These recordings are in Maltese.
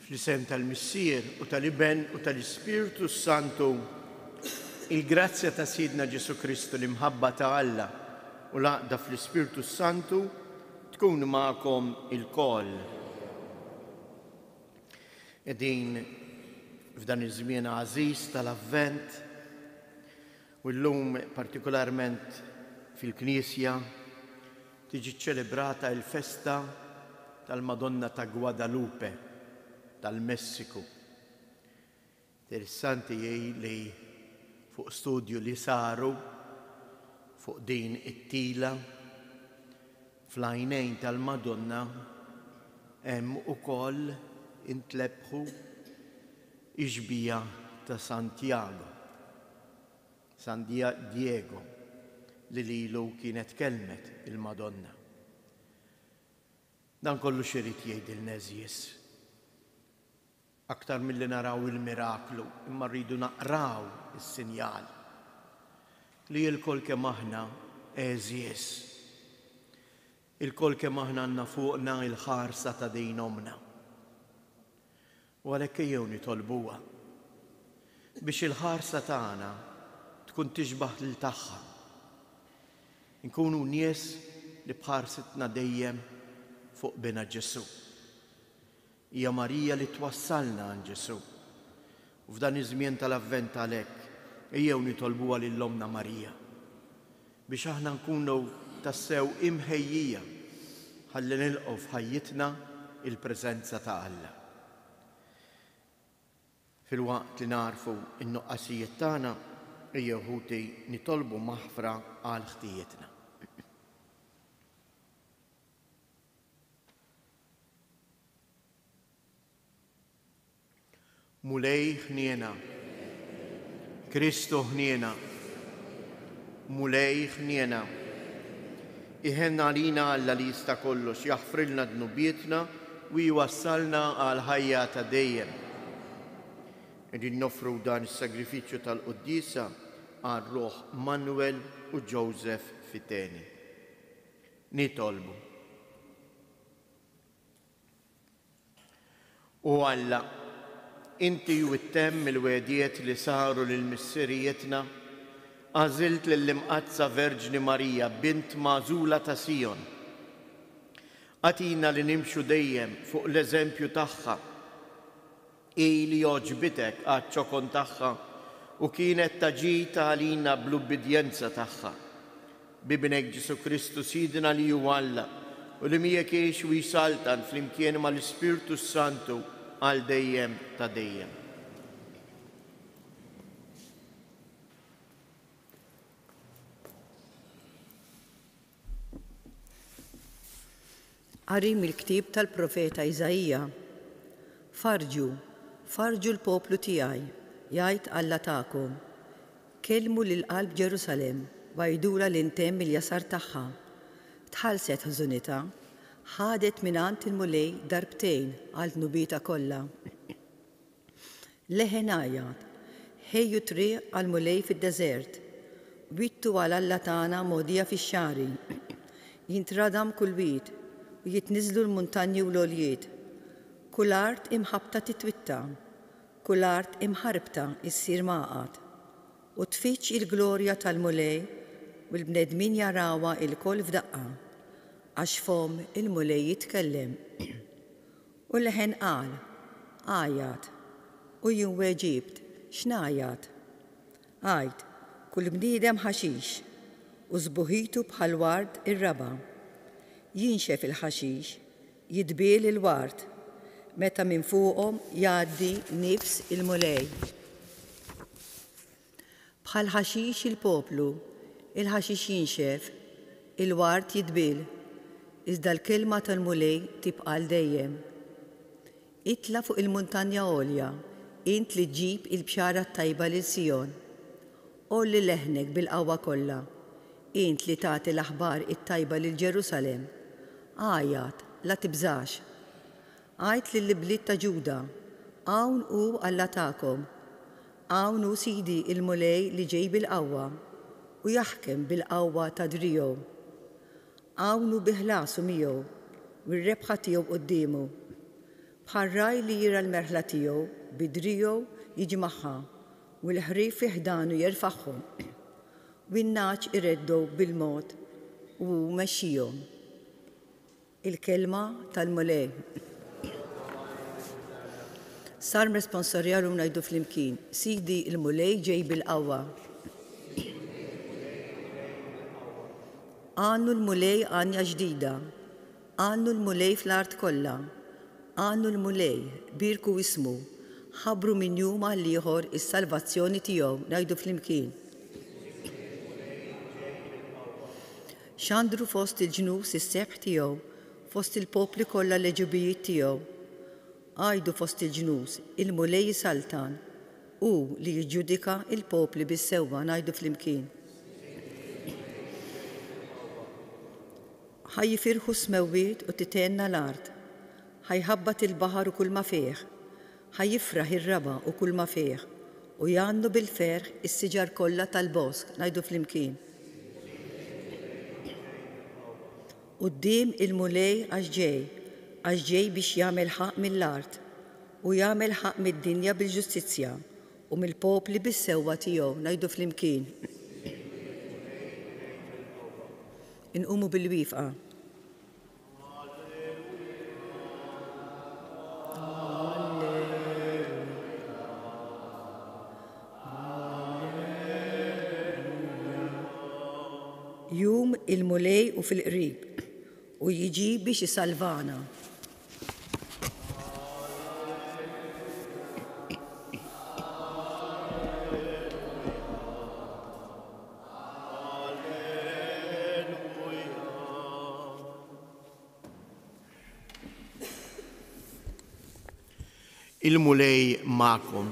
Fl-isem tal-Missier u tal-Iben u tal-Ispiritu Santu, il-grazzja ta' Sidna Ġesu Kristu l-imħabba ta' Alla u l-għaqda fl-Ispiritu Santu tkun ma'kom il-koll. Edin f'dan iż-żmien għażiż tal-Avvent u llum partikolarment fil-Knisja tiġi ċċelebrata l-festa tal-Madonna ta' Guadalupe tal-Messiku. Interessanti li fuq studju li saru fuq din it-tila fl-għajnejn tal-Madonna hemm ukoll intlebħu iġbija ta' Santiago, San Diego, li lilu kienet kelmet il-Madonna. Dan kollu x'irid jgħidilna eżies. Aktar milli naraw il-miraklu, imma rridu naqraw is-sinjal li l-kol kemm aħna eżies. Il-kol kemm aħna għandna fuqna il-ħarsa ta' din omna. U għalhekk ejjew nitolbuha biex il-ħarsa tagħna tkun tixbaħ lil tagħha. Nkunu nies li bħarsitna dejjem fuq bina Ġesu. Hija Marija li twassalna għand Ġesu. U f'dan iż-żmien tal-Avvent għalhekk ejjew nitolbuha lil-Omna Marija biex aħna nkunu tassew imħejjija ħalli nilqgħu f'ħajjitna il-preżenza ta' Alla. Filwaqt li narfu n-nuqqasijiet tagħna ejjew ħuti nitolbu maħfra għal ħtijietna. Mulej ħniena, Kristu ħniena, mulej ħniena. Iħenna għalina Alla li jista' kollox jaħfrilna dnubietna u jwassalna għal ħajja ta' dejjem. Qegħdin nofru dan is-sagrifiċċju tal-Qudiesa għal Ruħ Manuel u Joseph Fiteni. Nitolbu. U Alla, Inti u t-temm il-wedijiet li saru lil-missirietna, għażilt lill-imqazza Verġni Marija, bint mażula ta' Sion. Għatina li nimxu dejjem fuq l-eżempju tagħha, li joġbitek għaċ-ċokon tagħha u kienet taġita għalina bl-ubbidjenza tagħha. Bibnek Ġesu Kristu Sidna li hu Alla u li miegħek jgħix u jsaltan flimkien mal-Ispiritu Santu għal dejjem ta' dejjem. Qari mill-ktieb tal-profeta Iżajija. Farġu l-poplu tiegħi, jgħid Alla tagħkom. Kellmu lil qalb Ġerusalemm, wajdula l-intemm il-jasar tagħha. Tħallset ħżunitha, ħadet mingħand il-mulej darbtejn għal tnubita kollha. Leħen għajjat, ħejju triq għal mulej fid-deżert, wittu għal Alla tagħna mogħdija fix-xari, jintradam kull wit u jitniżlu l-muntanji u l-għoljiet. Kull art imħabta titwitta, kull art imħarbta issir maqat, u tfittx il-glorja tal-mulej u l-bnedmin jarawha il-koll f'daqqa. Għax fom il-mulej jitkellem. U leħen qal, għajat, u jien weġibt, x'ngħajjat? Għajt, kull bniedem ħaxix, u żbuħitu bħal ward ir-raba. Jinxef il-ħaxix, jitbiel il-ward, meta minn fuqhom jgħaddi nifs il-mulej. Bħal ħaxix il-poplu, il-ħaxix jinxef, il-ward jitbiel. Iżda l-kelma tal-mulej tibqa' dejjem. Itla fuq il-muntanja għolja, int li ġġib il-bxara tajba lil Sion. Olli leħnek bil-qawwa kollha, int li tagħti l-aħbar it-tajba lil Ġerusalemm. Għajat, la tibżax. Għajt lill-bliet ta' Ġuda, hawn hu Alla tagħkom. Hawn hu Sidi il-mulej li ġej bil-qawwa u jaħkem bil-qawwa ta' Drijo. Għawnu biħlasu miegħu u r-rebħa tiegħu qudiemu. bħarraj li jira l-merħla tiegħu bidrijow jiġi magħha u l-ħrief fi ħdanu jerfaħħhom u n-naċ ireddow bil-mod u mexxihom. Il-kelma tal-mulej. Sar responsorjaru ngħidu flimkien, Sidi il-mulej ġej bil-qawwa. Għannu l-mulej għanja ġdida, għannu l-mulej fl-art kollha, għannu l-mulej birku ismu, ħabru minn jum għal ieħor is-salvazzjoni tiegħu ngħidu flimkien. Xandru fost il-ġnus is-sebħ tiegħu, fost il-popli kollha l-eġubijiet tiegħu. Għajdu fost il-ġnus, il-mulej saltan, u li jiġġudika il-popli bis-sewwa ngħidu flimkien. ħajjifirħu smewwiet u titenna l-art, ħajħabbat il-baħar u kull ma fih, ħajjifraħ ir-raba u kull ma fih, u jgħannu bil-ferħ is-siġar kollha tal-bosk ngħidu flimkien. Quddiem il-mulej għax ġej biex jagħmel ħaq mill-art u jagħmel ħaq mid-dinja bil-ġustizzja u mill-popli bis-sewwa tiegħu ngħidu flimkien. Inqumu bil-wifqa. Jum il-mulej u fil-qrib u jiġi biex isalvana. Il-mulej ma'kom.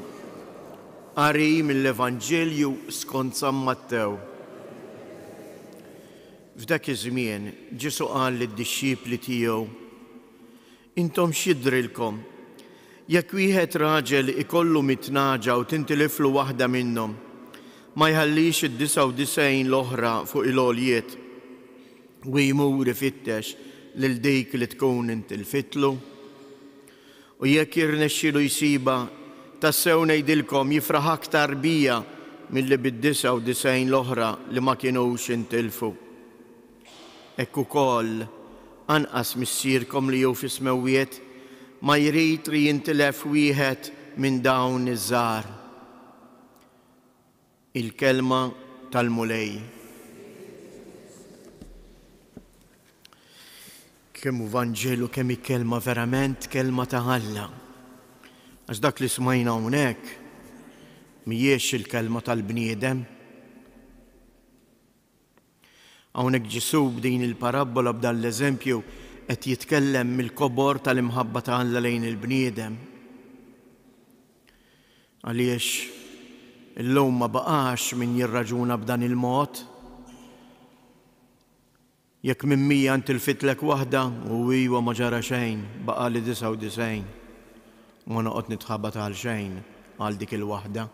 Qari mill-Evanġelju skont San Mattew. F'dak iż-żmien Ġesu qal lid-dixxipli tiegħu: Intom x'jidrilkom, jekk wieħed raġel ikollu 100 naġa u tintiliflu waħda minnhom, ma jħallix id-99 l-oħra fuq il-għoljiet u jmur ifittex lil dik li tkun intilfitlu? U jekk jirnexxielu jsiba, tassew ngħidilkom jifraħ aktar bija milli bid-99 l-oħra li ma kinux intilfu. Hekk ukoll anqas missierkom li jew fis-smewwiet ma jrid li jintilef wieħed minn dawn iż-żgħar. Il-kelma tal-mulej. Kemm Vanġelu kemm il-kelma verament kelma ta' Alla. Għax dak li smajna hawnhekk mhijiex il-kelma tal-bniedem. Hawnhekk Ġesu b'din il-parabola b'dan l-eżempju qed jitkellem mill-kobor tal-imħabba ta' Alla lejn il-bniedem. Għaliex illum ma baqax min jirraġuna b'dan il-mod. Jekk minn 100 intilfitlek waħda u iwa ma ġara xejn, baqa' li 99. Ma noqgħod nitħabbat għal xejn għal dik il-waħda,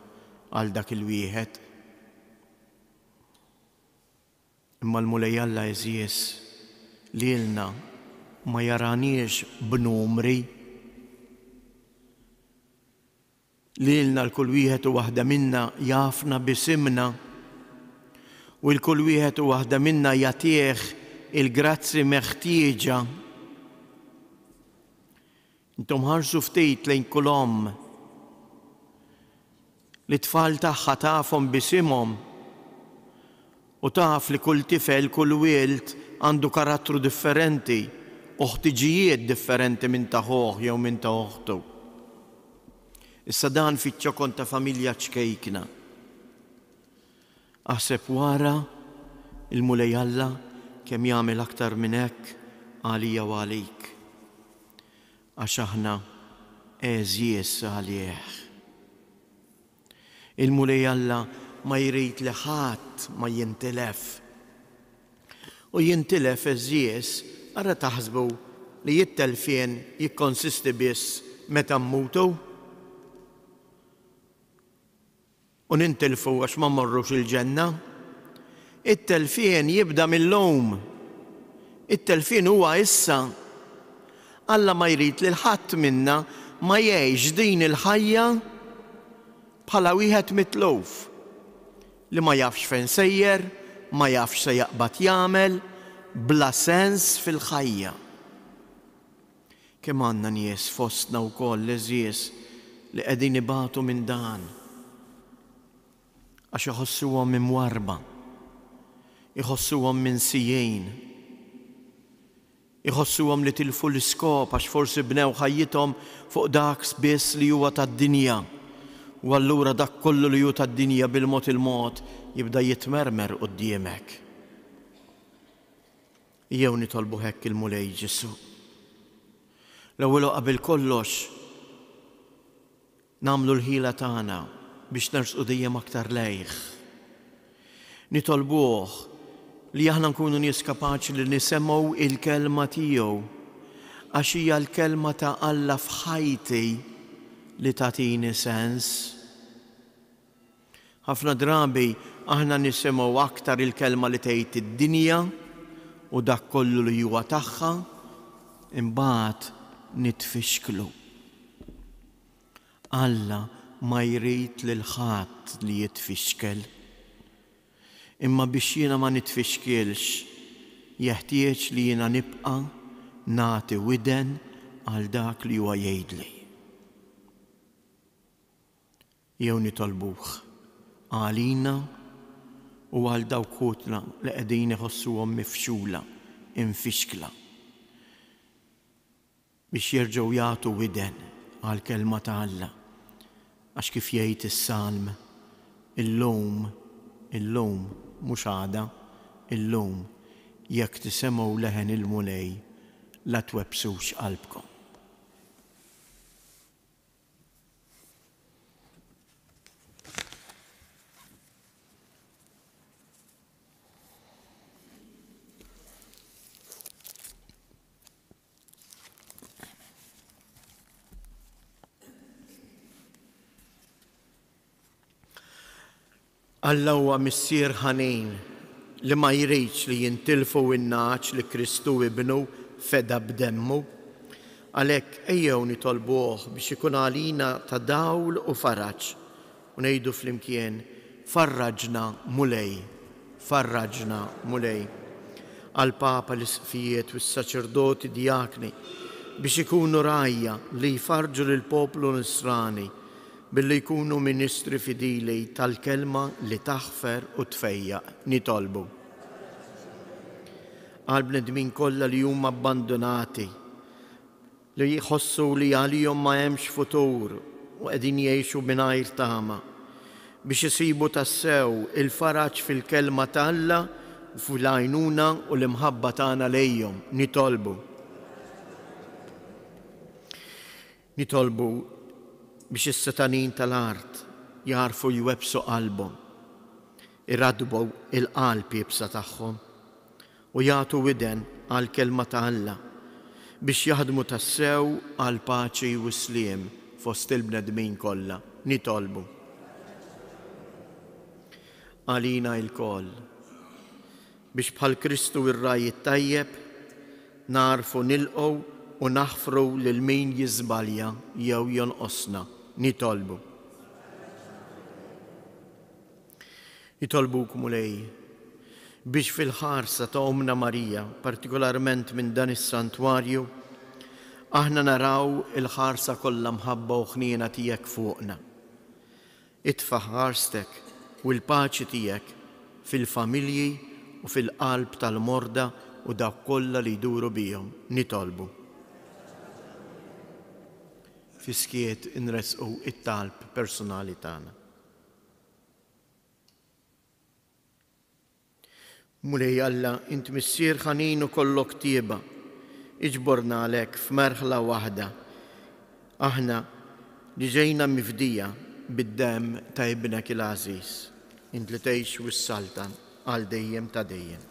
għal dak il-wieħed. Imma l-mulej Alla jeżies lilna ma jaraniex b'numri. Lilna l-kull wieħed u waħda minna jafna bisimna u l-kull wieħed u waħda minna jagħtih il-grazzi meħtieġa. Intom ħarsu ftit lejn kull omm li tfal tagħha tafhom bisimhom u taf li kull tifel, kull wild għandu karattru differenti u ħtiġijiet differenti minn ta' ħoħ jew minn ta' oħtu. Issa dan fiċ-ċokon ta' familja ċkejkna. Aħseb wara il-mulej Alla kemm jagħmel aktar minn hekk għalija u għalik. Għax aħna eżies għalih. Il-mulej Alla ma jrid li ħadd ma jintilef. U jintilef eżies ara taħsbu li jittelfien jikkonsisti biss meta mmutu u nintilfu għax ma mmorrux il-ġenna. It-telfien jibda mill-lum. It-telfien huwa issa. Alla ma jrid li l-ħadd minna ma jgħix din il-ħajja bħala wieħed mitluf li ma jafx fejn sejjer, ma jafx se jaqbad jagħmel, bla sens fil-ħajja. Kemm għandna nies fostna wkoll leżies li qegħdin ibatu minn dan għax iħossuhom imwarba, iħossuhom minsijin, iħossuhom li tilfu l-iskop għax forsi bnew ħajjithom fuq dak biss li huwa tad-dinja. U allura dak kollu li hu tad-dinja bil-mod il-mod jibda jitmermer quddiemek. Jew nitolbu hekk il-mulej Ġesu. L-ewwel qabel kollox nagħmlu l-ħila tagħna biex nersqu dejjem aktar lejh. Nitolbuh li aħna nkunu nies kapaċi li nisemgħu il-kelma tiegħu għax hija l-kelma ta' Alla f'ħajti li tagħtini sens. Ħafna drabi aħna nisimgħu aktar il-kelma li tgħid id-dinja u dak kollu li huwa tagħha, imbagħad nitfixklu. Alla ma jrid lil ħadd li jitfixkel. Imma biex jiena ma nitfixkelx jeħtieġ li jiena nibqa' nagħti widen għal dak li huwa jgħidli. Jew nitolbuh għalina u għal dawk ħutna li qegħdin iħossuhom mifxula, infixkla, biex jerġgħu jagħtu widen għal kelma ta' Alla. Għax kif jgħid is-Salm, illum mhux għada, illum jekk tisemgħu leħen il-mulej la twebsux qalbkom. Alla huwa missier ħanin li ma jridx li jintilfu in-naċ li Kristu ibnu feda b'demmu. Għalhekk ejjew nitolbuh biex ikun għalina ta' dawl u faraġġ u ngħidu flimkien farraġna mulej, farraġna mulej. Għall-Papa l-Isqfijiet u s-saċerdoti diakni biex ikunu rajja li jfarġu lill-poplu Nisrani billi jkunu ministri fidili tal-kelma li taħfer u tfejjaq nitolbu. Għal-bnedmin kollha li huma abbandonati, li jħossu li għalihom ma hemmx futur u qegħdin jgħixu mingħajr tama, biex isibu tassew il-faraġġ fil-kelma ta' Alla u fil-għajnuna u l-imħabba tagħna lejhom nitolbu. Nitolbu biex is-setanin tal-art jarfu jwebsu qalbhom, iradbu il-qalb jibsa tagħhom u jagħtu widen għal kelma ta' Alla biex jaħdmu tassew għal paċi u sliem fost il-bnedmin kollha nitolbu. Għalina l-koll biex bħal Kristu ir-raj tajjeb narfu nilqgħu u naħfru lil min jiżbalja jew jonqosna nitolbu. Nitolbuk mulej biex fil-ħarsa ta' Omna Marija, partikolarment minn dan is-santwarju, aħna naraw il-ħarsa kollha mħabba u ħniena tiegħek fuqna. Itfa' ħarstek u l-paċi tiegħek fil-familji u fil-qalb tal-morda u dak kollha li jduru bihom nitolbu. Fiskiet inresqu it-talb personali tagħna. Mulej Alla, int missier ħanin u kollok tieba, iġborna għalhekk f'merħla waħda. Aħna li ġejna mifdija bid-demm ta' ibnek il-għażiż, int li tgħix wis-saltan għal dejjem ta' dejjem.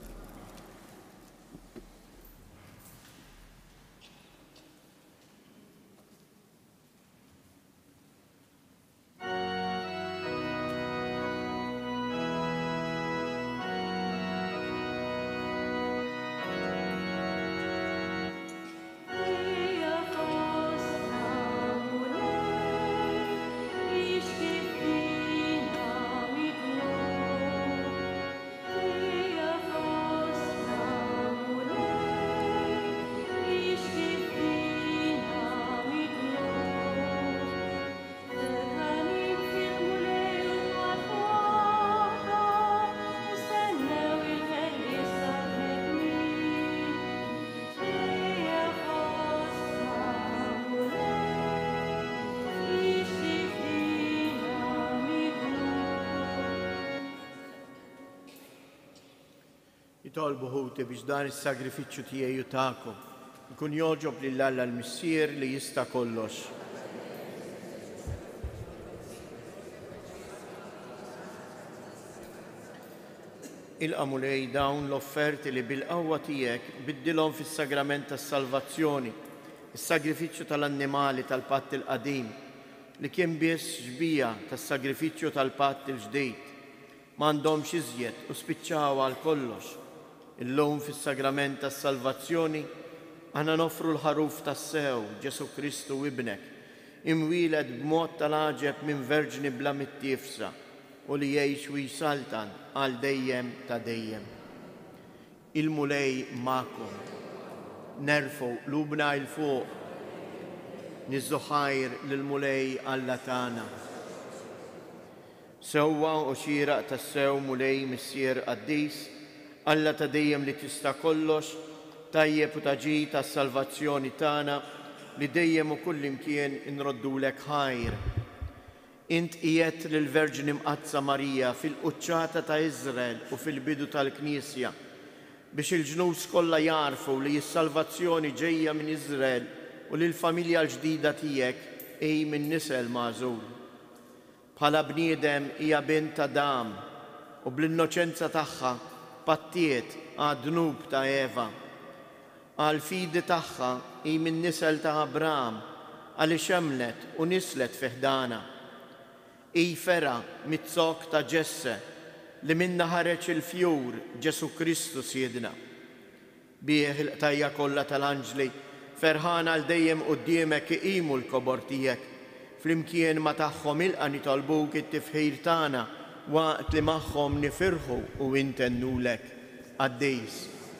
Jitolbu ħuti biex dan is-sagrifiċċju tiegħi u tagħkom ikun jogħġob lil Alla l-Missier li jista' kollox. Ilqamu lej dawn l-offerti li bil-qawwa tiegħek biddilhom fis-sagrament tas-salvazzjoni, is-sagrifiċċju tal-annimali tal-patt il-qadim li kien biss xbija tas-sagrifiċċju tal-patt il-ġdid. M'għandhomx iżjed u spiċċaw għal kollox. Illum fis-sagrament tas-salvazzjoni aħna nofru l-ħaruf tas-sew Ġesu Kristu ibnek, imwieled b'mod tal-għaġeb minn verġni bla mittifsa u li jgħix u jisaltan għal dejjem ta' dejjem. Il-mulej ma'kom, nerfu lubna il-fuq, nizzuħajr l-mulej Alla tagħna. Sewwa u xieraq tas-sew mulej missier qaddis, Alla ta' dejjem li tista' kollox, tajjeb u taġi tas-salvazzjoni tagħna li dejjem u kullimkien inroddulek ħajr. Int qiegħed lill-Verġini Mqazza Marija fil-quċċata ta' Iżrael u fil-bidu tal-Knisja biex il-ġnus kollha jarfu li s-salvazzjoni ġejja minn Iżrael u li l-familja l-ġdida tiegħek hi minn nisel magħżul. Bħala bniedem hija bint ta' Adam u bl-innoċenza tagħha pattiet għad-dnub ta' Eva. Għal-fidi tagħha hi minn nisel ta' Abraham għaliex xemlet u nislet fi ħdana. Hi fera mit-zok ta' Ġesse li minna ħareġ il-fjur Ġesu Kristu Siedna. Bih il-qtajja kollha tal-anġli ferħana għal dejjem quddiemek iqimu l-kobor tiegħek flimkien ma tagħhom ilqa' nitolbuk it-tifħir tagħna waqt li magħhom nifirħu u intennulek. Għaddejs,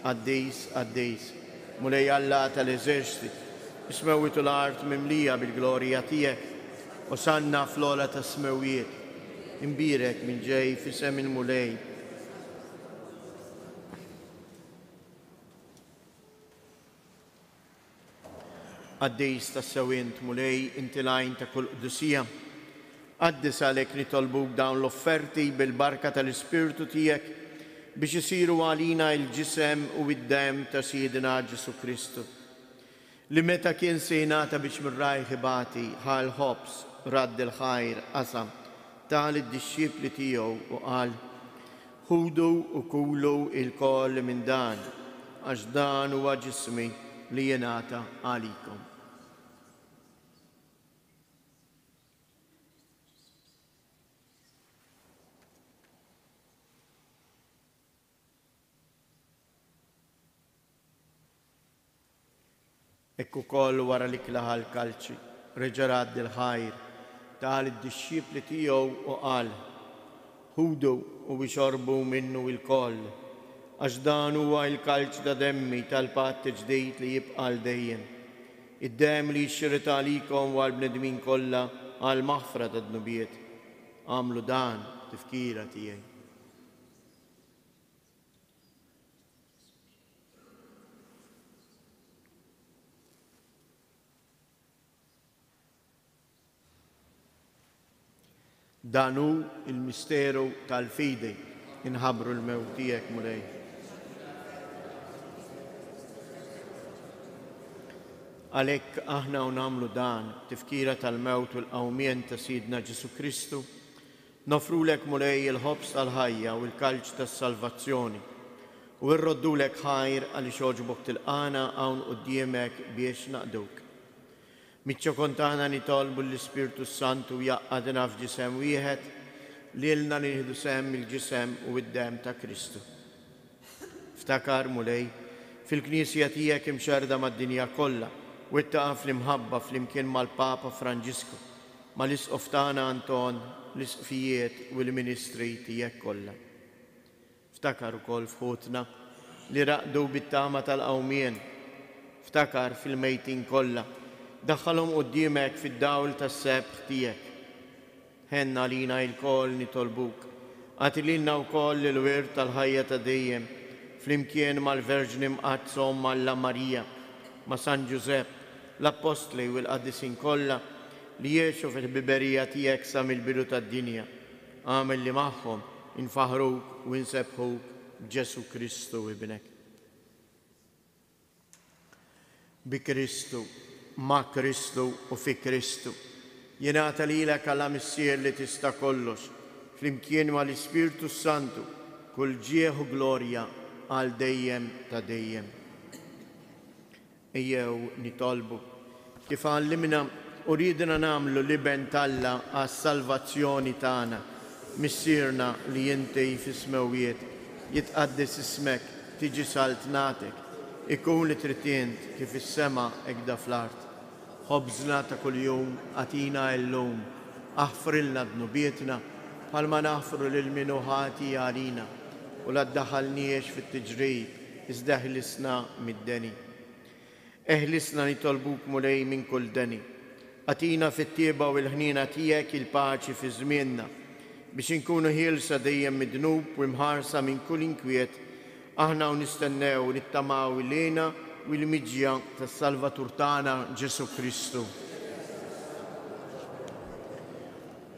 għaddejs, għaddejs. Mulej Alla tal-eżerċiti, ismewwitu l-art mimlija bil-glorja tiegħek u sanna fl-ola ta' smewiet, imbirek minn ġej fisem il-mulej. Għaddejs ta' sewint mulej inti lajn ta' kull qdusija. Għaddis għalek nitolbuk dawn l-offerti bil-barka tal-Ispirtu tiegħek biex isiru għalina il-ġisem u id-dem ta' Siedina Ġesu Kristu. Li meta kien se jingħata biex mir-rajħ ibati ħal ħobs radd il-ħajr qasam tal id-dixxipli tiegħu u qal: ħudu u kulu il-koll minn dan għax dan huwa ġismi li jingħata għalikom. Ekku koll wara li klaħal kalċi, reġa' radd il-ħajr tal id-dixxipli tiegħu u qal: ħudu u bixorbu minnu il-koll għax dan huwa l-kalċ ta' demmi tal-patt ġdid li jibqa' dejjem. Id-demm li jxirret għalikom u għall-bnedmin kollha għal maħfra ta' dnubiet. Għamlu dan tifkira tiegħi. Danu il-misteru tal-fidi inħabru l-mewt tiegħek mulej. Għalhekk aħna u nagħmlu dan tifkira tal-mewt u l-qawmien ta' Sidna Ġesu Kristu, nofrulek mulej il-ħobs tal-ħajja u l-kalċ tas-salvazzjoni u rroddulek ħajr għaliex ogħġbok tilqana hawn quddiemek biex naqduk. Miċċo kontana nitolbu l-Ispirtu Santu jaqqadna f'ġisem wieħed li lna nieħdu sem il-ġisem u id-dem ta' Kristu. Ftakar mulej fil-Knisja tiegħek imxerda mad-dinja kollha u ittaqa' fl-imħabba flimkien mal-Papa Franġisku, mal-Isqof tagħna Anton, l-isqfijiet u l-ministri tiegħek kollha. Ftakar ukoll f'ħutna li raqdu bit-tama tal-qawmien. Ftakar fil-mejtin kollha. Daħħalhom quddiemek fid-dawl tas-sebħ tiegħek. Ħenna lina l-koll nitolbuk. Għati lilna wkoll il-wirt tal-ħajja ta' dejjem flimkien mal-Verġni Mqazza Alla Marija, ma' San Ġusepp, l-Apostli u l-Qaddisin kollha li jgħixu fil-biberija tiegħek sa mill-bidu tad-dinja. Għamel li magħhom infaħruk u nsebħuk جيسو كريستو ابنك. بكريستو مع كريستو وفي كريستو ينات لك على السير اللي تستقلش فلمكين مع الاسبيرتو سانتو كل جيه غلوريا al dejjem ta' dejjem. Ejjew nitolbu kif għallimna u ridna nagħmlu liben Alla għas-salvazzjoni tagħna missierna li inti fis-smewiet jitqaddis ismek tiġi saltnatek ikun li tritient kif is-sema ekda fl-art. Ħobżna ta' kuljum għatina llum aħfrilna dnubietna bħalma naħfru lil min ħati għalina u la ddaħħalniex fit-tiġrib iżda ħlisna mid-deni. Eħlisna nitolbuk mulej minn kull deni. Għatina fit-tieba u l-ħnina tiegħek il-paċi fi żmienna biex inkunu ħielsa dejjem mid-dnub u mħarsa minn kull inkwiet aħna u nistennew nittamaw ilejna u l-miġja tas-Salvatur tagħna Ġesu Kristu.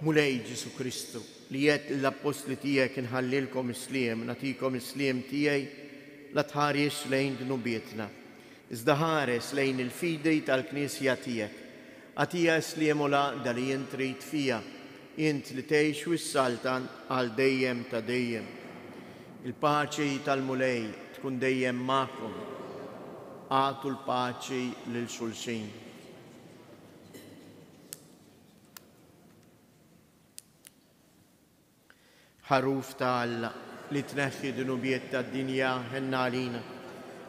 Mulej Ġesu Kristu li jett l-apostli tiegħek inħallilkom isliem, natikom isliem tiegħi la tħares lejn dnubietna. Iżda ħares lejn il-fidej tal-Knisja tiegħek. Għatija isliem u laqda li jint trid fija, int li tgħix u s-saltan għal dejjem ta' dejjem. Il-paċi tal-mulej tkun dejjem magħkom. Għatu l-paċi lil xulxin. ħaruf ta' Alla li tneħħi dnubiet tad-dinja ħenna għalina.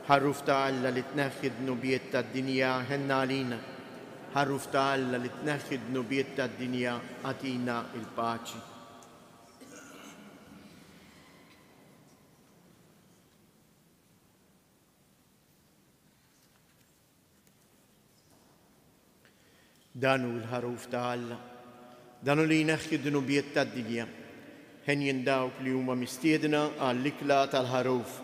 ħaruf ta' Alla li tneħħi dnubiet tad-dinja ħenna għalina. ħaruf ta' Alla li tneħħi dnubiet tad-dinja għatina il-paċi. Danu l-ħaruf ta' Alla, danu li jneħħi dnubiet tad-dinja. Ħen jindawk li huma mistiedna għall-ikla tal-ħaruf.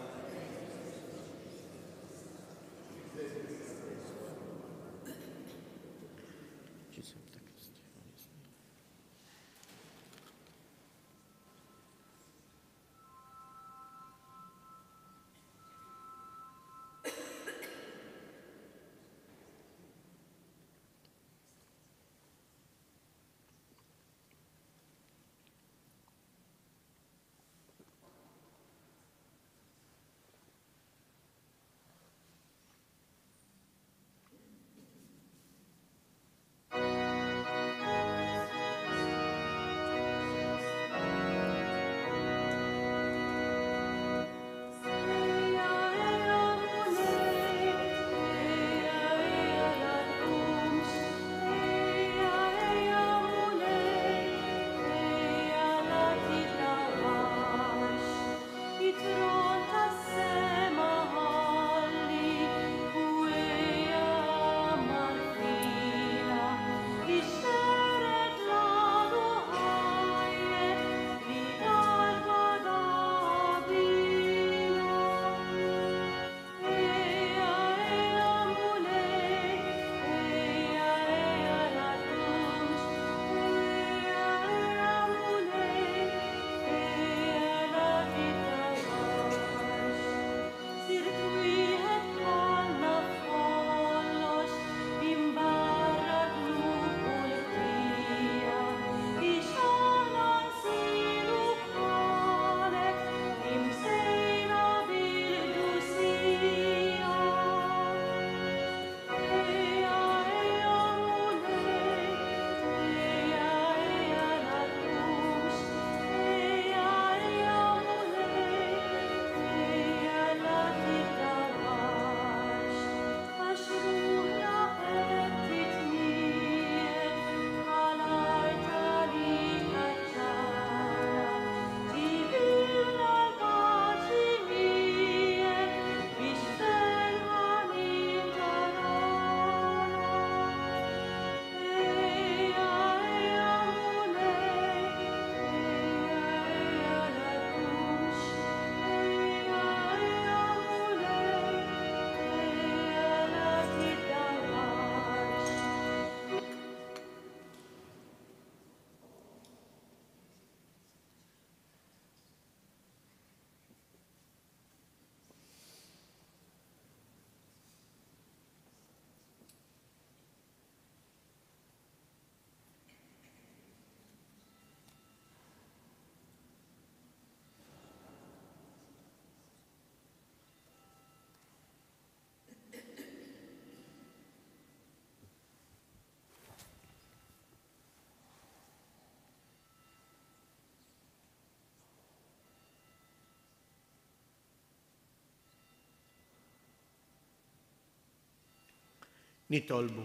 Nitolbu.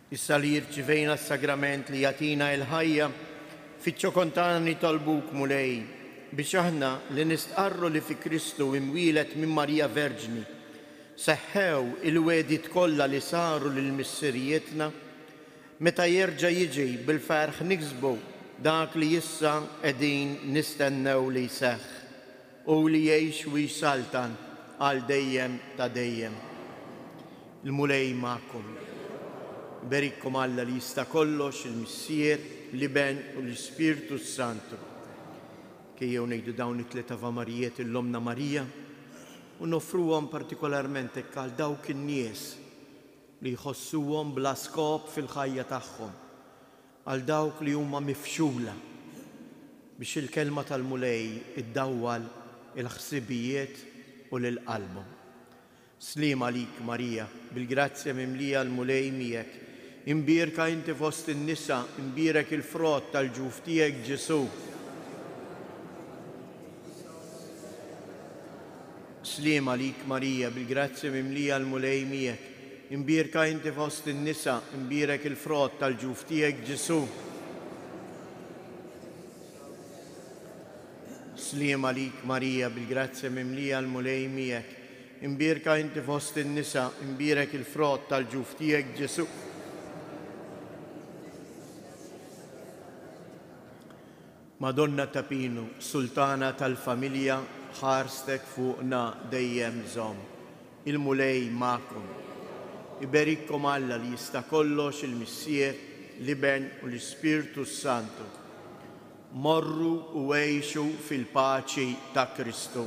Issa li jirċivejna s-sagrament li jatina il-ħajja, fitxo kontana nitolbuk mulej, biex aħna li nistqarru li fi Kristu imwilet minn Marija Verġni, seħħew il-wedit kollha li saru lil-missirijietna, meta jerġa' jiġi bil-ferħ niksbu dak li issa qegħdin nistennew li jseħħ u li jgħix u jsaltan għal dejjem ta' dejjem. Il-mulej ma'kom. Berikkom Alla li jista' kollox, il-Missier, l-Iben u l-Ispirtu Santu. Kejjew ngħidu dawn it-tliet avamarijiet il-Omna Marija u nofruhom partikolarment hekk għal dawk in-nies li jħossuhom bla skop fil-ħajja tagħhom, għal dawk li huma mifxula biex il-kelma tal-mulej iddawwal il-ħsibijiet u lil-qalbhom. Slim għalik Marija, bil-grazzja mimlija l-mulej miegħek, imbierka inti fost in-nisa, imbierek il-frott tal-ġuf tiegħek Ġesu. Slim għalik Marija, bil-grazzja mimlija l-mulej miegħek, imbierka inti fost in-nisa, imbierek il-frott tal-ġuf tiegħek Ġesu. Slim għalik Marija, bil-grazzja mimlija l-mulej miegħek, imbierka inti fost in-nisa, imbierek il-frott tal-ġuf tiegħek Ġesu. Madonna ta' Pinu, Sultana tal-familja, ħarstek fuqna dejjem żomm. Il-mulej ma'kom. Iberikkom Alla li jista' kollox, il-Missier, l-Iben u l-Ispirtu Santu. Morru u għejxu fil-paċi ta' Kristu.